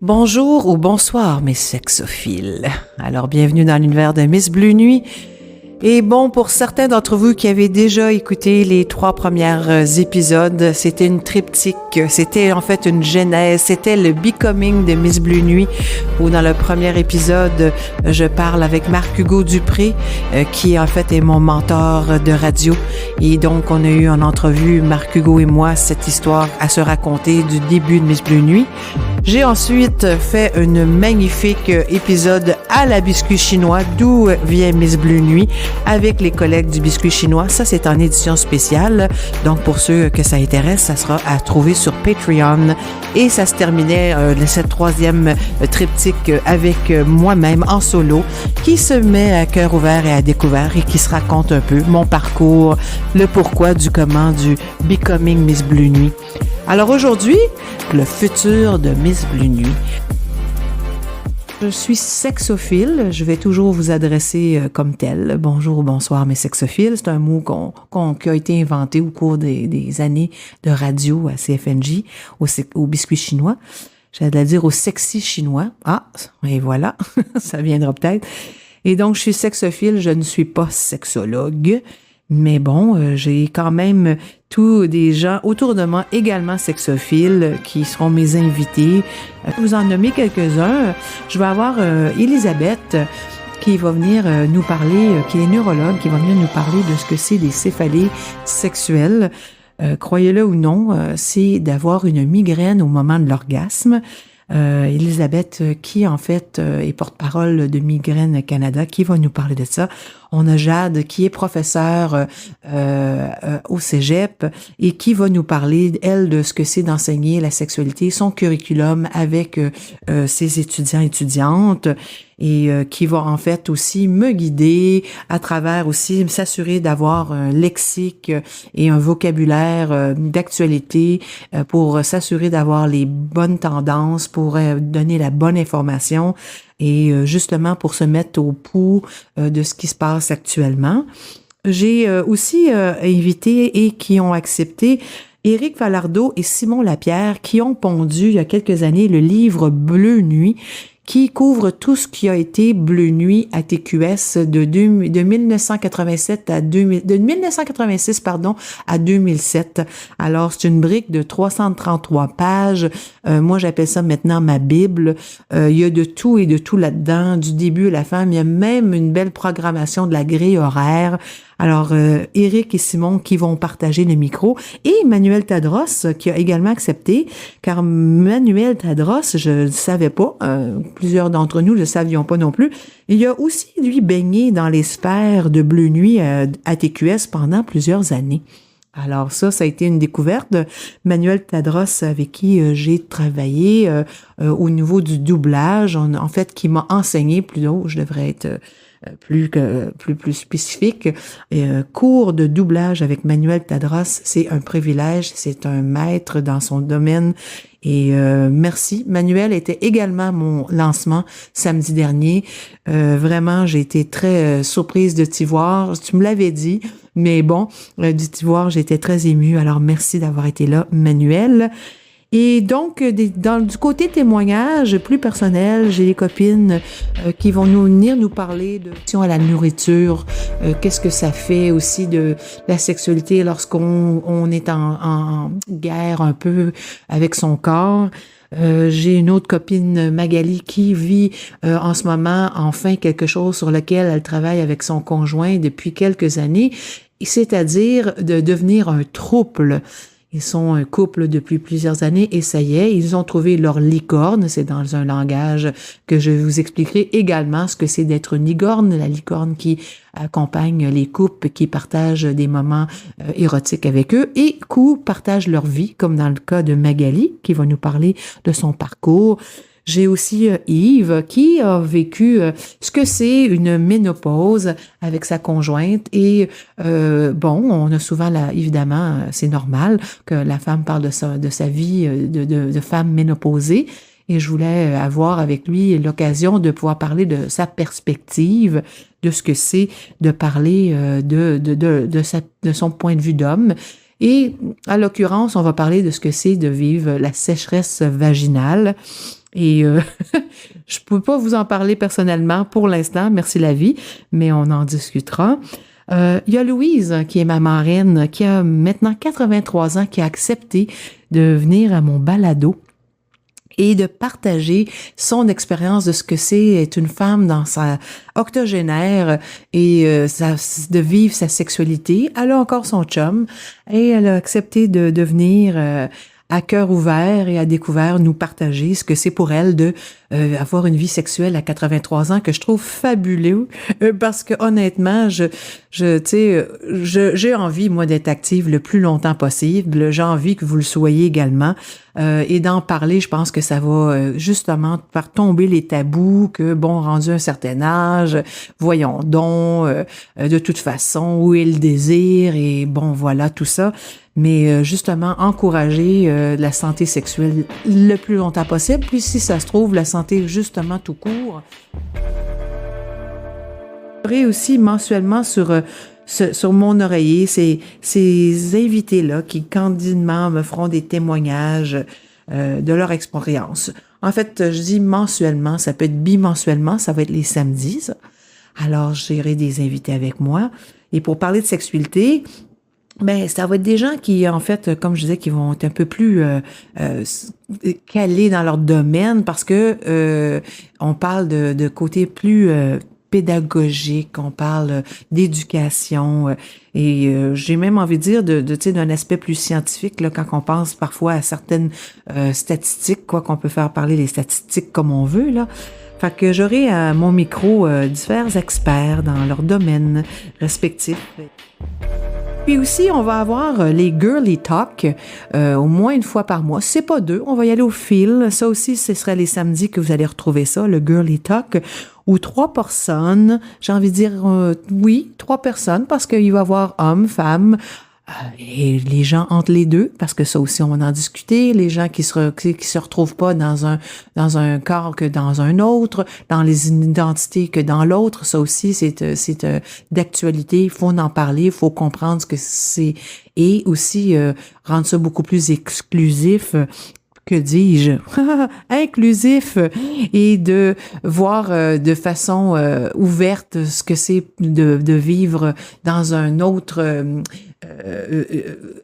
Bonjour ou bonsoir mes sexophiles. Alors bienvenue dans l'univers de Miss Bleu Nuit. Et bon, pour certains d'entre vous qui avaient déjà écouté les 3 premiers épisodes, c'était une triptyque, c'était en fait une genèse, c'était le Becoming de Miss Bleu Nuit, où dans le premier épisode, je parle avec Marc-Hugo Dupré, qui en fait est mon mentor de radio. Et donc, on a eu en entrevue, Marc-Hugo et moi, cette histoire à se raconter du début de Miss Bleu Nuit. J'ai ensuite fait un magnifique épisode à la biscuit chinois, d'où vient Miss Bleu Nuit, avec les collègues du biscuit chinois. Ça, c'est en édition spéciale. Donc, pour ceux que ça intéresse, ça sera à trouver sur Patreon. Et ça se terminait cette 3e triptyque avec moi-même en solo, qui se met à cœur ouvert et à découvert et qui se raconte un peu mon parcours, le pourquoi du comment du Becoming Miss Bleu Nuit. Alors aujourd'hui, le futur de Miss Bleu Nuit. Je suis sexophile, je vais toujours vous adresser comme tel. Bonjour ou bonsoir mes sexophiles, c'est un mot qui a été inventé au cours des années de radio à CFNJ, au biscuit chinois. J'allais dire au sexy chinois. Ah, et voilà, ça viendra peut-être. Et donc, je suis sexophile, je ne suis pas sexologue. Mais bon, j'ai quand même tous des gens autour de moi également sexophiles qui seront mes invités. Je vais vous en nommer quelques-uns. Je vais avoir Elisabeth qui va venir nous parler, qui est neurologue, qui va venir nous parler de ce que c'est des céphalées sexuelles. Croyez-le ou non, c'est d'avoir une migraine au moment de l'orgasme. Elisabeth, qui en fait est porte-parole de Migraine Canada, qui va nous parler de ça. On a Jade, qui est professeure au cégep et qui va nous parler, elle, de ce que c'est d'enseigner la sexualité, son curriculum avec ses étudiants et étudiantes, et qui va en fait aussi me guider à travers aussi s'assurer d'avoir un lexique et un vocabulaire d'actualité pour s'assurer d'avoir les bonnes tendances, pour donner la bonne information et justement pour se mettre au pouls de ce qui se passe actuellement. J'ai aussi invité et qui ont accepté Éric Falardeau et Simon Lapierre qui ont pondu il y a quelques années le livre Bleu Nuit qui couvre tout ce qui a été Bleu Nuit à TQS de 1987 à 2000, de 1986 à 2007. Alors c'est une brique de 333 pages. Moi j'appelle ça maintenant ma Bible. Il y a de tout et de tout là-dedans, du début à la fin. Mais il y a même une belle programmation de la grille horaire. Alors, Éric et Simon qui vont partager le micro et Manuel Tadros qui a également accepté, car Manuel Tadros, je ne savais pas, plusieurs d'entre nous ne le savions pas non plus, il a aussi, lui, baigné dans les sphères de Bleu Nuit à TQS pendant plusieurs années. Alors ça a été une découverte de Manuel Tadros avec qui j'ai travaillé au niveau du doublage, en fait, qui m'a enseigné, plutôt, je devrais être plus spécifique. Cours de doublage avec Manuel Tadros, c'est un privilège, c'est un maître dans son domaine. Et merci. Manuel était également mon lancement samedi dernier. Vraiment, j'ai été très surprise de t'y voir. Tu me l'avais dit, mais bon, de t'y voir, j'étais très émue. Alors, merci d'avoir été là, Manuel. Et donc, du côté témoignage plus personnel, j'ai des copines qui vont venir nous parler de à la nourriture, qu'est-ce que ça fait aussi de la sexualité lorsqu'on est en guerre un peu avec son corps. J'ai une autre copine, Magali, qui vit en ce moment enfin quelque chose sur lequel elle travaille avec son conjoint depuis quelques années, c'est-à-dire de devenir un trouble. Ils sont un couple depuis plusieurs années et ça y est, ils ont trouvé leur licorne. C'est dans un langage que je vous expliquerai également ce que c'est d'être une licorne, la licorne qui accompagne les couples qui partagent des moments érotiques avec eux et qui partagent leur vie, comme dans le cas de Magali, qui va nous parler de son parcours. J'ai aussi Yves qui a vécu ce que c'est une ménopause avec sa conjointe et bon, on a souvent évidemment, c'est normal que la femme parle de sa vie de femme ménopausée. Et je voulais avoir avec lui l'occasion de pouvoir parler de sa perspective, de ce que c'est de parler de son point de vue d'homme. Et à l'occurrence, on va parler de ce que c'est de vivre la sécheresse vaginale. Et je peux pas vous en parler personnellement pour l'instant, merci la vie, mais on en discutera. Il y a Louise, qui est ma marraine, qui a maintenant 83 ans, qui a accepté de venir à mon balado et de partager son expérience de ce que c'est être une femme dans sa octogénaire et de vivre sa sexualité. Elle a encore son chum et elle a accepté de venir à cœur ouvert et à découvert nous partager ce que c'est pour elle de avoir une vie sexuelle à 83 ans que je trouve fabuleux parce que honnêtement, j'ai envie moi d'être active le plus longtemps possible. J'ai envie que vous le soyez également et d'en parler. Je pense que ça va justement faire tomber les tabous que bon rendu un certain âge, voyons donc de toute façon où est le désir et bon voilà tout ça. Mais justement, encourager la santé sexuelle le plus longtemps possible. Puis si ça se trouve, la santé justement tout court. Je aussi mensuellement sur mon oreiller ces invités-là qui candidement me feront des témoignages de leur expérience. En fait, je dis mensuellement, ça peut être bimensuellement, ça va être les samedis. Ça. Alors, j'irai des invités avec moi. Et pour parler de sexualité, ben, ça va être des gens qui, en fait, comme je disais, qui vont être un peu plus calés dans leur domaine parce que on parle de côté plus pédagogique, on parle d'éducation et j'ai même envie de dire d'un aspect plus scientifique là quand on pense parfois à certaines statistiques, quoi qu'on peut faire parler les statistiques comme on veut là. Fait que j'aurai à mon micro divers experts dans leur domaine respectif. Puis aussi, on va avoir les Girly Talk au moins une fois par mois. C'est pas 2, on va y aller au fil. Ça aussi, ce serait les samedis que vous allez retrouver ça, le Girly Talk, où 3 personnes, j'ai envie de dire, oui, 3 personnes, parce qu'il va y avoir hommes, femmes, et les gens entre les deux, parce que ça aussi, on va en discuter, les gens qui se retrouvent pas dans un corps que dans un autre, dans les identités que dans l'autre, ça aussi, c'est d'actualité, il faut en parler, il faut comprendre ce que c'est, et aussi rendre ça beaucoup plus exclusif, que dis-je, inclusif, et de voir de façon ouverte ce que c'est de vivre dans un autre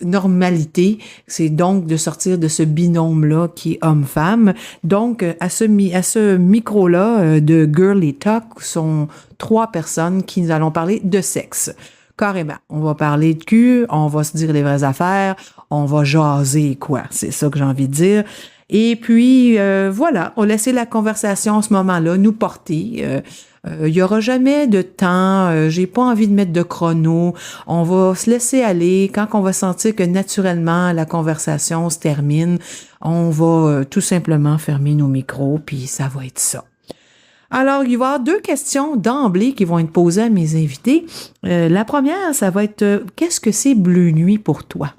normalité, c'est donc de sortir de ce binôme-là qui est homme-femme. Donc, à ce micro-là de Girly Talk, sont 3 personnes qui nous allons parler de sexe. Carrément. On va parler de cul, on va se dire les vraies affaires, on va jaser, quoi. C'est ça que j'ai envie de dire. Et puis, voilà, on laisse la conversation à ce moment-là nous porter. Il y aura jamais de temps, j'ai pas envie de mettre de chrono. On va se laisser aller. Quand on va sentir que naturellement la conversation se termine, on va tout simplement fermer nos micros, puis ça va être ça. Alors, il va y avoir 2 questions d'emblée qui vont être posées à mes invités. La première, ça va être qu'est-ce que c'est Bleu Nuit pour toi?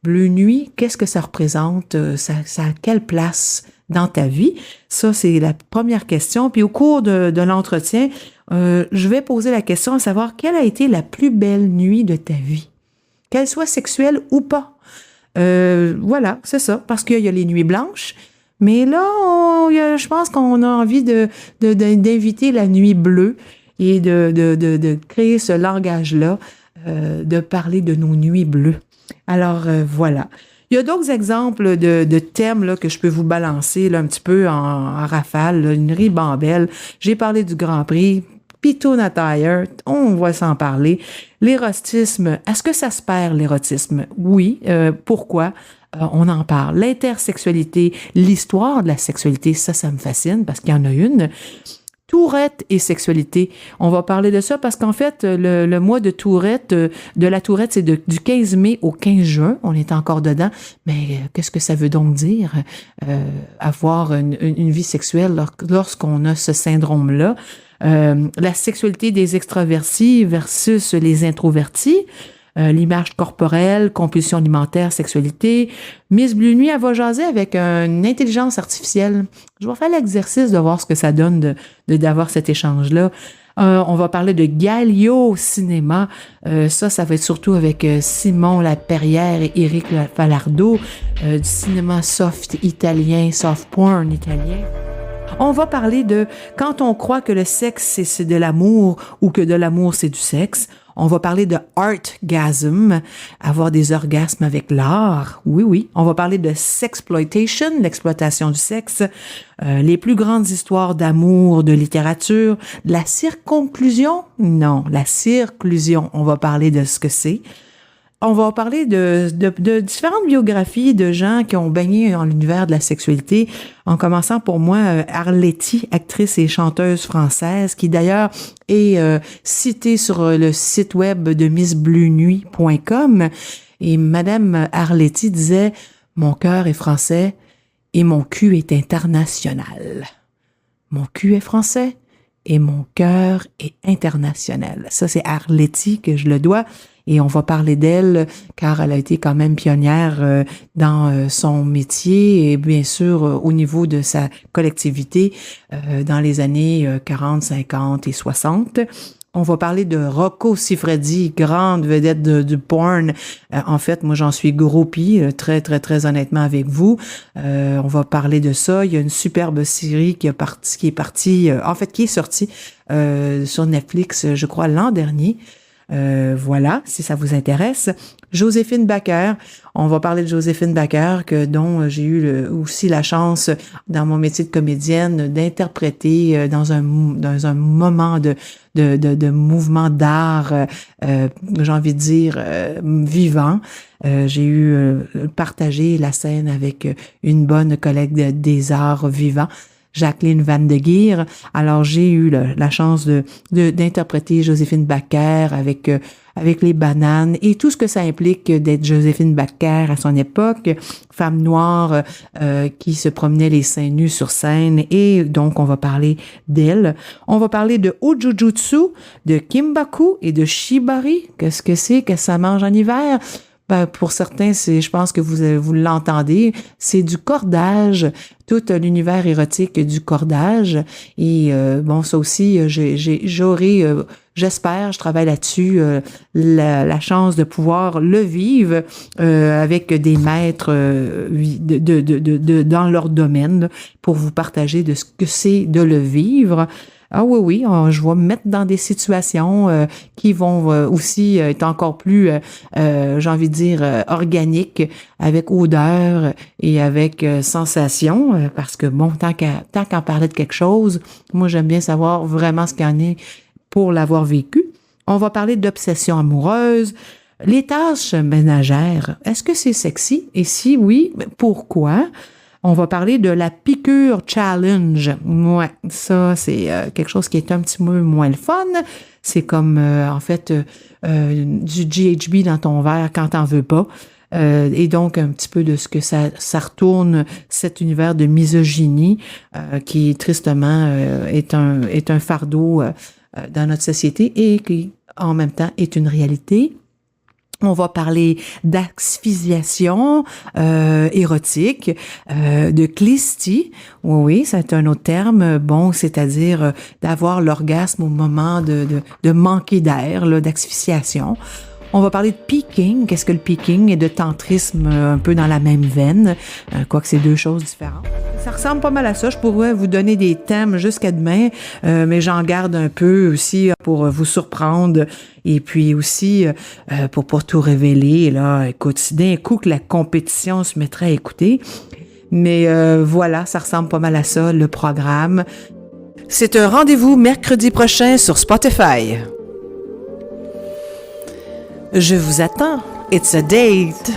Bleu Nuit, qu'est-ce que ça représente? Ça a quelle place dans ta vie? Ça, c'est la première question. Puis au cours de l'entretien, je vais poser la question à savoir quelle a été la plus belle nuit de ta vie? Qu'elle soit sexuelle ou pas. Voilà, c'est ça. Parce qu'il y a les nuits blanches. Mais là, je pense qu'on a envie d'inviter la nuit bleue et de créer ce langage-là, de parler de nos nuits bleues. Alors, voilà. Il y a d'autres exemples de thèmes là, que je peux vous balancer là, un petit peu en rafale, là, une ribambelle. J'ai parlé du Grand Prix, Pitoon Attire, on va s'en parler. L'érotisme, est-ce que ça se perd, l'érotisme? Oui. Pourquoi? On en parle. L'intersexualité, l'histoire de la sexualité, ça me fascine parce qu'il y en a une. Tourette et sexualité. On va parler de ça parce qu'en fait, le mois de Tourette, de la Tourette, c'est du 15 mai au 15 juin. On est encore dedans. Mais qu'est-ce que ça veut donc dire, avoir une vie sexuelle lorsqu'on a ce syndrome-là? La sexualité des extravertis versus les introvertis. L'image corporelle, compulsion alimentaire, sexualité. Miss Bleu Nuit, elle va jaser avec une intelligence artificielle. Je vais faire l'exercice de voir ce que ça donne d'avoir cet échange-là. On va parler de Galio Cinéma. Ça va être surtout avec Simon Laperrière et Éric Falardeau, du cinéma soft italien, soft porn italien. On va parler de quand on croit que le sexe, c'est de l'amour ou que de l'amour, c'est du sexe. On va parler de artgasm, avoir des orgasmes avec l'art. Oui, oui. On va parler de sexploitation, l'exploitation du sexe, les plus grandes histoires d'amour, de littérature, de la circonclusion. Non, la circlusion. On va parler de ce que c'est. On va parler de différentes biographies de gens qui ont baigné dans l'univers de la sexualité, en commençant pour moi Arletty, actrice et chanteuse française, qui d'ailleurs est citée sur le site web de missbluenuit.com. Et Madame Arletty disait « Mon cœur est français et mon cul est international. Mon cul est français et mon cœur est international. » Ça, c'est Arletty que je le dois. Et on va parler d'elle car elle a été quand même pionnière dans son métier et bien sûr au niveau de sa collectivité dans les années 40, 50 et 60. On va parler de Rocco Siffredi, grande vedette du porn. En fait, moi, j'en suis groupie, très, très, très honnêtement avec vous. On va parler de ça. Il y a une superbe série qui est sortie sur Netflix, je crois, l'an dernier. Voilà, si ça vous intéresse. Joséphine Baker, on va parler de Joséphine Baker, dont j'ai eu aussi la chance, dans mon métier de comédienne, d'interpréter dans un moment de mouvement d'art, j'ai envie de dire, vivant. J'ai eu partagé la scène avec une bonne collègue des arts vivants, Jacqueline Van de Geer. Alors, j'ai eu la chance d'interpréter Joséphine Baker avec les bananes et tout ce que ça implique d'être Joséphine Baker à son époque, femme noire qui se promenait les seins nus sur scène. Et donc, on va parler d'elle. On va parler de Ujujutsu, de Kimbaku et de Shibari. Qu'est-ce que c'est que ça mange en hiver? Ben, pour certains, je pense que vous l'entendez, c'est du cordage, tout l'univers érotique du cordage. Et bon, ça aussi, j'espère, je travaille là-dessus, la chance de pouvoir le vivre avec des maîtres dans leur domaine pour vous partager de ce que c'est de le vivre. Ah oui, je vais me mettre dans des situations qui vont aussi être encore plus, j'ai envie de dire, organiques, avec odeur et avec sensation, parce que bon, tant qu'à parler de quelque chose, moi j'aime bien savoir vraiment ce qu'il y en est pour l'avoir vécu. On va parler d'obsession amoureuse. Les tâches ménagères, est-ce que c'est sexy? Et si oui, pourquoi? On va parler de la piqûre challenge. Ouais, ça, c'est quelque chose qui est un petit peu moins le fun. C'est comme, en fait, du GHB dans ton verre quand t'en veux pas. Et donc, un petit peu de ce que ça retourne, cet univers de misogynie qui, tristement, est un fardeau dans notre société et qui, en même temps, est une réalité. On va parler d'asphyxiation érotique, de clistie. Oui, c'est un autre terme. Bon, c'est-à-dire d'avoir l'orgasme au moment de manquer d'air, là, d'asphyxiation. On va parler de peaking. Qu'est-ce que le peaking? Et de tantrisme un peu dans la même veine, quoique c'est deux choses différentes. Ça ressemble pas mal à ça. Je pourrais vous donner des thèmes jusqu'à demain, mais j'en garde un peu aussi pour vous surprendre et puis aussi pour pas tout révéler. Là, écoute, si d'un coup que la compétition se mettrait à écouter. Mais voilà, ça ressemble pas mal à ça, le programme. C'est un rendez-vous mercredi prochain sur Spotify. Je vous attends. It's a date.